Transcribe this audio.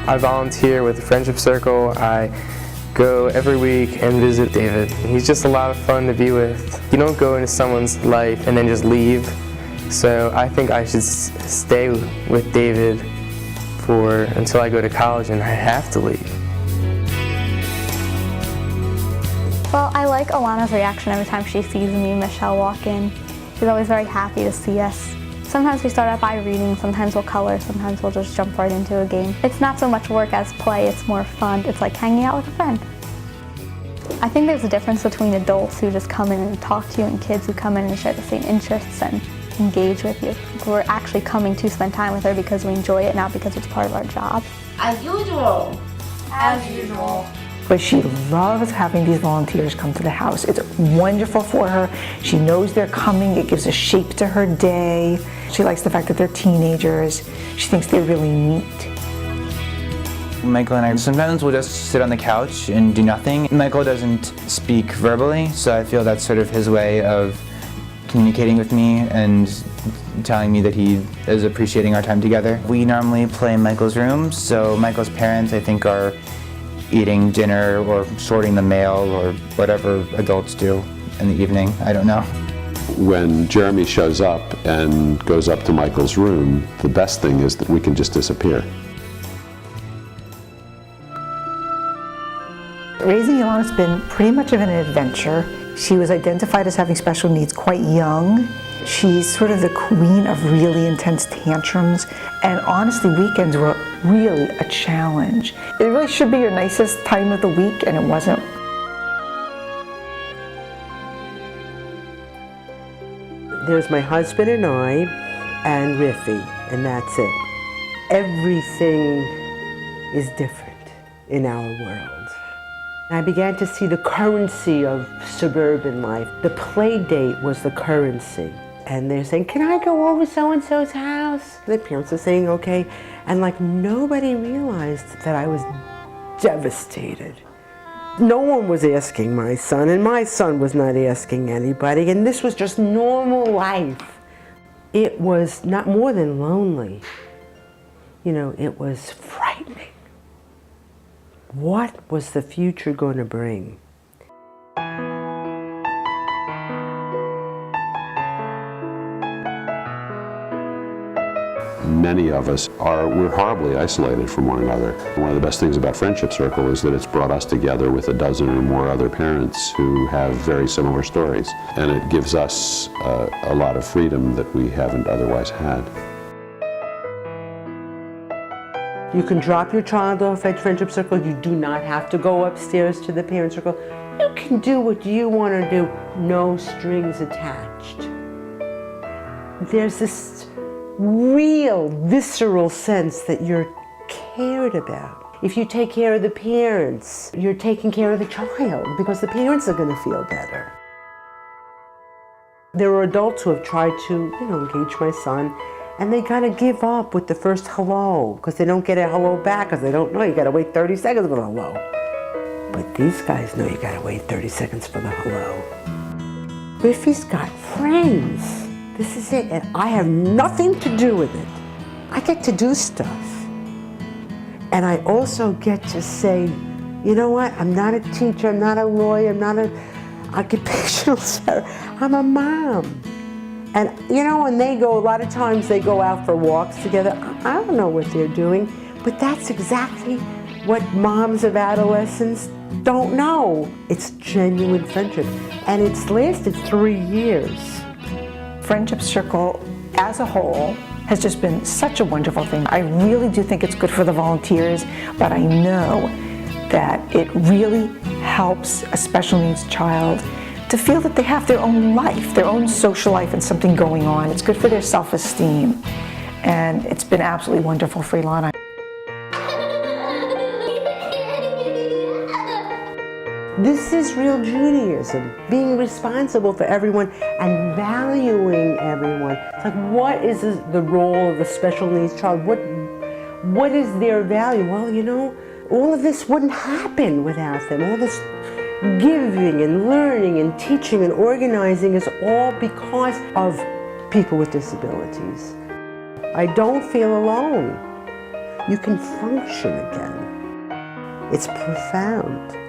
I volunteer with the Friendship Circle. I go every week and visit David. He's just a lot of fun to be with. You don't go into someone's life and then just leave. So I think I should stay with David until I go to college and I have to leave. Well, I like Alana's reaction every time she sees me and Michelle walk in. She's always very happy to see us. Sometimes we start out by reading, sometimes we'll color, sometimes we'll just jump right into a game. It's not so much work as play, it's more fun. It's like hanging out with a friend. I think there's a difference between adults who just come in and talk to you and kids who come in and share the same interests and engage with you. We're actually coming to spend time with her because we enjoy it, not because it's part of our job. As usual. As usual. But she loves having these volunteers come to the house. It's wonderful for her. She knows they're coming. It gives a shape to her day. She likes the fact that they're teenagers. She thinks they're really neat. Michael and I sometimes will just sit on the couch and do nothing. Michael doesn't speak verbally, so I feel that's sort of his way of communicating with me and telling me that he is appreciating our time together. We normally play in Michael's room, so Michael's parents, I think, are eating dinner or sorting the mail or whatever adults do in the evening. I don't know. When Jeremy shows up and goes up to Michael's room, the best thing is that we can just disappear. Raising Alana's been pretty much of an adventure. She was identified as having special needs quite young. She's sort of the queen of really intense tantrums, and honestly, weekends were really a challenge. It really should be your nicest time of the week, and it wasn't. There's my husband and I, and Riffy, and that's it. Everything is different in our world. I began to see the currency of suburban life. The play date was the currency. And they're saying, can I go over so-and-so's house? The parents are saying, okay. And like nobody realized that I was devastated. No one was asking my son, and my son was not asking anybody. And this was just normal life. It was not more than lonely. You know, it was frightening. What was the future going to bring? Many of us we're horribly isolated from one another. One of the best things about Friendship Circle is that it's brought us together with a dozen or more other parents who have very similar stories. And it gives us a lot of freedom that we haven't otherwise had. You can drop your child off at Friendship Circle. You do not have to go upstairs to the parent circle. You can do what you want to do, no strings attached. There's this real, visceral sense that you're cared about. If you take care of the parents, you're taking care of the child because the parents are going to feel better. There are adults who have tried to, engage my son, and they gotta give up with the first hello because they don't get a hello back because they don't know you gotta wait 30 seconds for the hello. But these guys know you gotta wait 30 seconds for the hello. Riffy's got friends. This is it, and I have nothing to do with it. I get to do stuff. And I also get to say, you know what, I'm not a teacher, I'm not a lawyer, I'm not an occupational therapist, I'm a mom. And when they go, a lot of times they go out for walks together. I don't know what they're doing, but that's exactly what moms of adolescents don't know. It's genuine friendship, and it's lasted 3 years. Friendship Circle as a whole has just been such a wonderful thing. I really do think it's good for the volunteers, but I know that it really helps a special needs child to feel that they have their own life, their own social life and something going on. It's good for their self-esteem. And it's been absolutely wonderful for Alana. This is real Judaism, being responsible for everyone and valuing everyone. It's like, what is the role of a special needs child? What is their value? Well, all of this wouldn't happen without them. All this giving and learning and teaching and organizing is all because of people with disabilities. I don't feel alone. you can function again. It's profound.